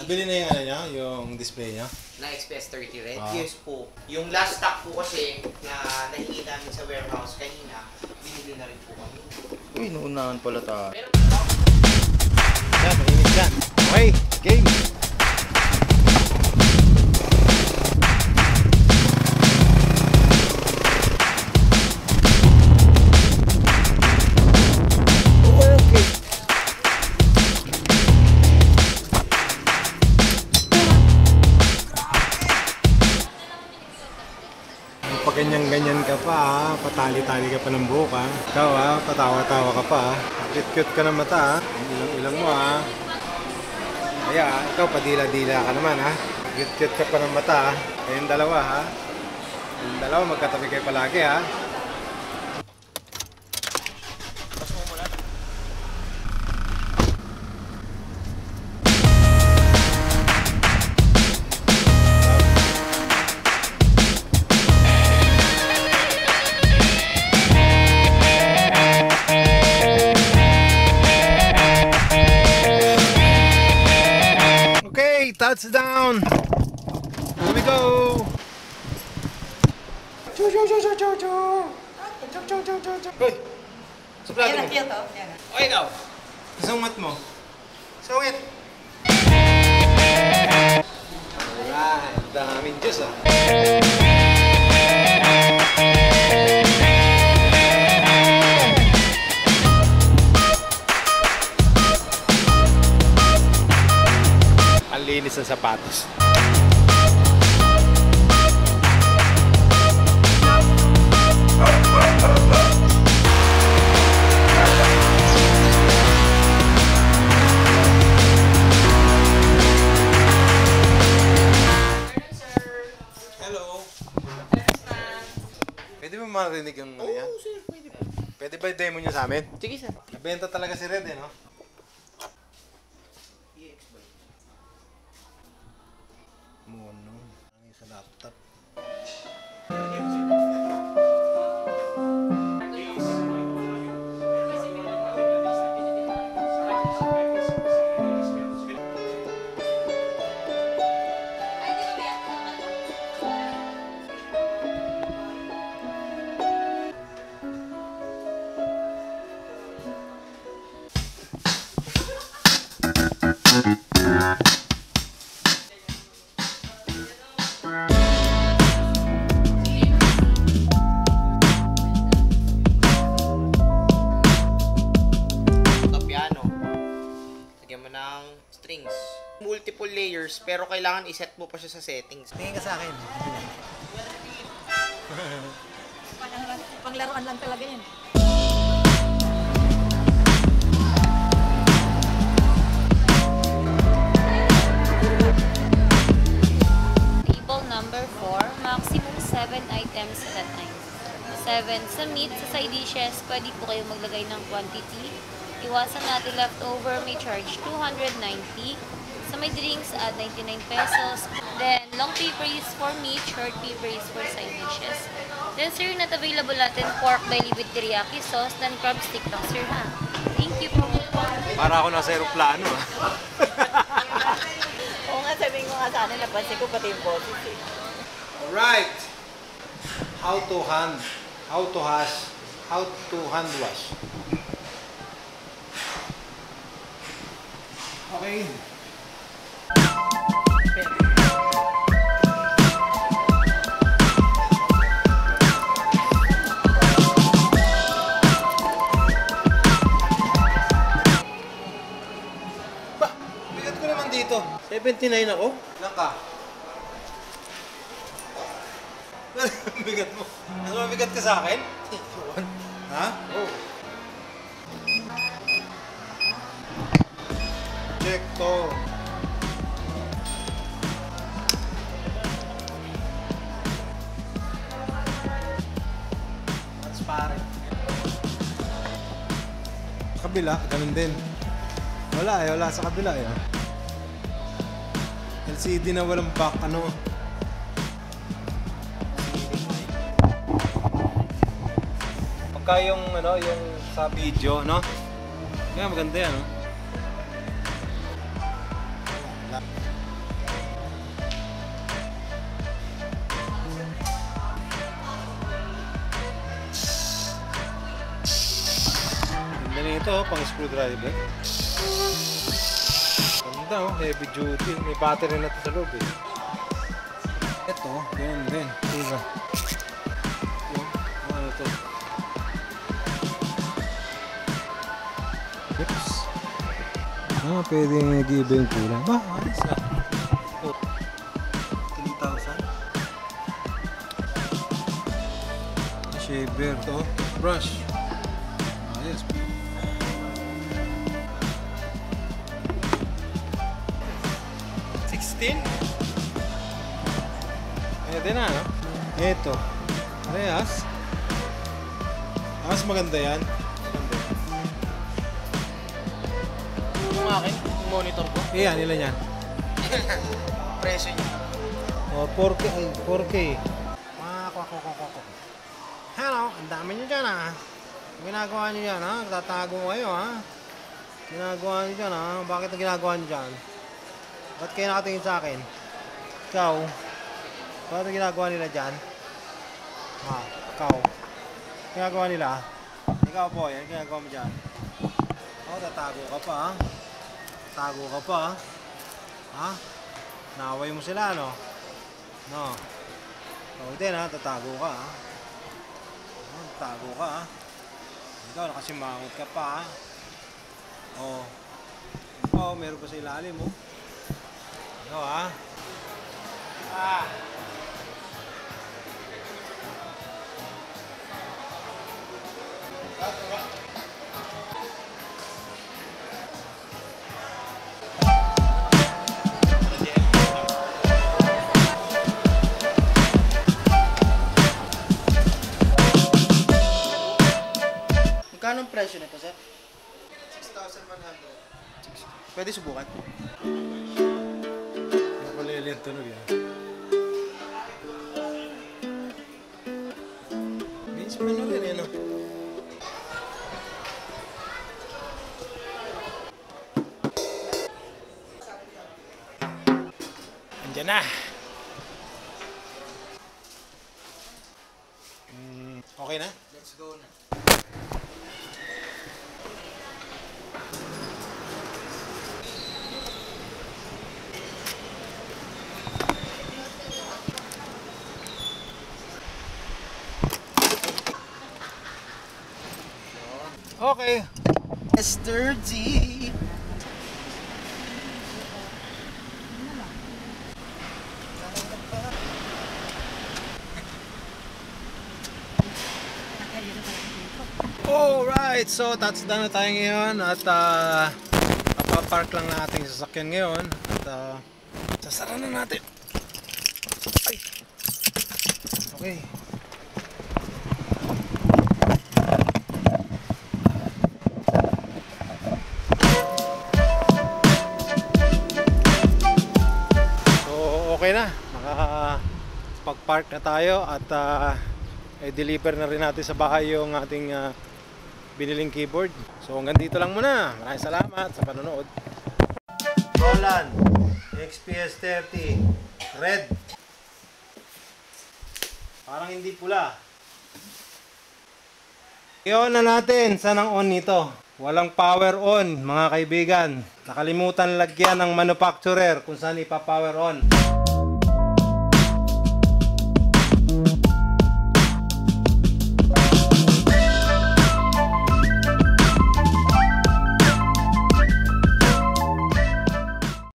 Nabili na yung ano niya, yung display niya? Na XPS 30 red? Yes po. Yung last stock po kasi na nahingi namin sa warehouse kanina, binili na rin po kami. Uy, naunahan pala tayo. Yan, mainit yan. Okay, game! Pag ganyan-ganyan ka pa ha, patali-tali ka pa ng buhok ha. Ikaw ha, patawa-tawa ka pa ha. Cute-cute ka ng mata ha. Ilang-ilang mo ha. Kaya ikaw padila-dila ka naman ha. Cute-cute ka pa ng mata ha. Kayong dalawa ha. Yung dalawa magkatabi kayo palagi ha. Touchdown! Here we go! Choo choo choo choo choo choo! Choo choo choo choo choo! Hoy! Suplado mo! Ayan to. O ikaw! Sungat mo! Sungit! Alright! Daming Diyos ah! Linis ng sapatos. Hello. Pwede ba marinig yung ano yan? Oo, sir. Pwede ba? Pwede ba i-demo nyo sa amin? Sige, sir. Nabenta talaga si Red eh, no? Mono. Ang sa laptop. Strings. Multiple layers, pero kailangan iset mo pa siya sa settings. Tingin ka sa akin. Panglaruan lang talaga yan. Table number 4, maximum 7 items at a time. 7 sa meat, sa side dishes, pwede po kayo maglagay ng quantity. Iwasan natin leftover, may charge 290. Sa may drinks, add 99 pesos. Then, long paper is for meat, short paper is for side dishes. Then, sir, not available natin pork belly with teriyaki sauce, then crab stick lang, sir, ha? Thank you po. Para ako nasa aeroplano ah. Oo nga, sabihin ko nga sana, napansin ko pati yung boses eh. Alright. How to hand wash. Okay. Ba, bigat ko naman dito. 79 ako. Ilan ka? Bigat mo. Mas mabigat ka sa akin? Ha? Oh. Check to. Transparent. Sa kabila, ganun din. Wala sa kabila eh. LCD na walang back, ano. Pagka yung, yung sa video, no? Kaya maganda yan, no? ito, pang screwdriver. Ganda oh, heavy duty. May battery na ito sa loob eh. Ito, ganyan din. Ito. Ano ito? Oops. Pwede nag-iiba yung kulay. Ba, alis ah. 3,000. Shaver to. Brush. Ayos. Pwede na, no? Ito. Parehas. Mas maganda yan. Yung akin, yung monitor ko. Iyan, ilan yan? Presyo niya. O, 4K. Ay, 4K. Hello, ang dami nyo dyan, ha? Ginagawa nyo dyan, ha? Tatago kayo, ha? Ginagawa nyo dyan, ha? Bakit ang ginagawa nyo dyan? Ba't kayo nakatingin sa akin? Ikaw? Bakit ang ginagawa nila dyan? Ha? Ikaw? Ginagawa nila? Ikaw po, yan. Ginagawa mo dyan. O, tatago ka pa, ha? Tatago ka pa, ha? Ha? Naway mo sila, no? No? Ikaw din, ha? Tatago ka, ha? Tatago ka, ha? Ikaw, nakasimangot ka pa, ha? O. Ikaw, meron pa sa ilalim, mo. Ikaw, ha? Ah! Magkano ang presyo nito, sir? 6,100. Pwede subukan? Nakulili ang tunog yan. Means pa na rin, no? Andiyan na! Okay na? Let's go na. Okay. Mr. D. Alright, so touchdown na tayo ngayon at papapark lang natin yung sasakyan ngayon at sasara na natin. Ay. Okay. So okay na, makapag-park na tayo at i-deliver na rin natin sa bahay yung ating biniling keyboard. So hanggang dito lang muna. Maraming salamat sa panonood. Roland XPS 30 red. Parang hindi pula. I-on na natin. Saan ang on nito? Walang power on mga kaibigan. Nakalimutan lagyan ng manufacturer kung saan ipa-power on.